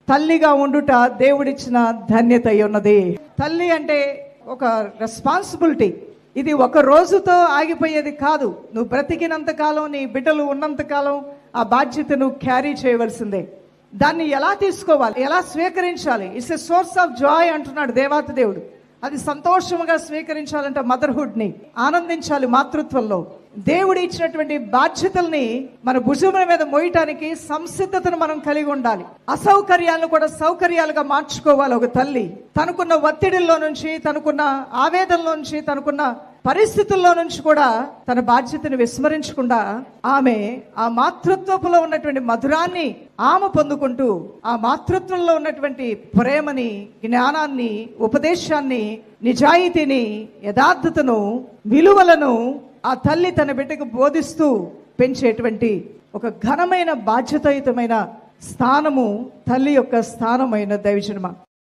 తల్లిగా ఉండుట దేవుడిచ్చిన ధన్యత అయి ఉన్నది. తల్లి అంటే ఒక రెస్పాన్సిబిలిటీ. ఇది ఒక రోజుతో ఆగిపోయేది కాదు. నువ్వు బ్రతికినంత కాలం, నీ బిడ్డలు ఉన్నంత కాలం ఆ బాధ్యతను క్యారీ చేయవలసిందే. దాన్ని ఎలా తీసుకోవాలి, ఎలా స్వీకరించాలి? It's a source of Joy అంటున్నాడు దేవాతి దేవుడు. అది సంతోషముగా స్వీకరించాలంటే మదర్హుడ్ని ఆనందించాలి. మాతృత్వంలో దేవుడు ఇచ్చినటువంటి బాధ్యతల్ని మన భుజముల మీద మోయటానికి సంసిద్ధతను మనం కలిగి ఉండాలి. అసౌకర్యాలను కూడా సౌకర్యాలుగా మార్చుకోవాలి. ఒక తల్లి తనకున్న ఒత్తిడిల్లో నుంచి, తనకున్న ఆవేదనలో నుంచి, తనకున్న పరిస్థితుల్లో నుంచి కూడా తన బాధ్యతను విస్మరించకుండా ఆమె ఆ మాతృత్వంలో ఉన్నటువంటి మధురాన్ని ఆమె పొందుకుంటూ, ఆ మాతృత్వంలో ఉన్నటువంటి ప్రేమని, జ్ఞానాన్ని, ఉపదేశాన్ని, నిజాయితీని, యథార్థతను, విలువలను ఆ తల్లి తన బిడ్డకు బోధిస్తూ పెంచేటువంటి ఒక ఘనమైన బాధ్యతాయుతమైన స్థానము తల్లి యొక్క స్థానమైన దైవజనమా.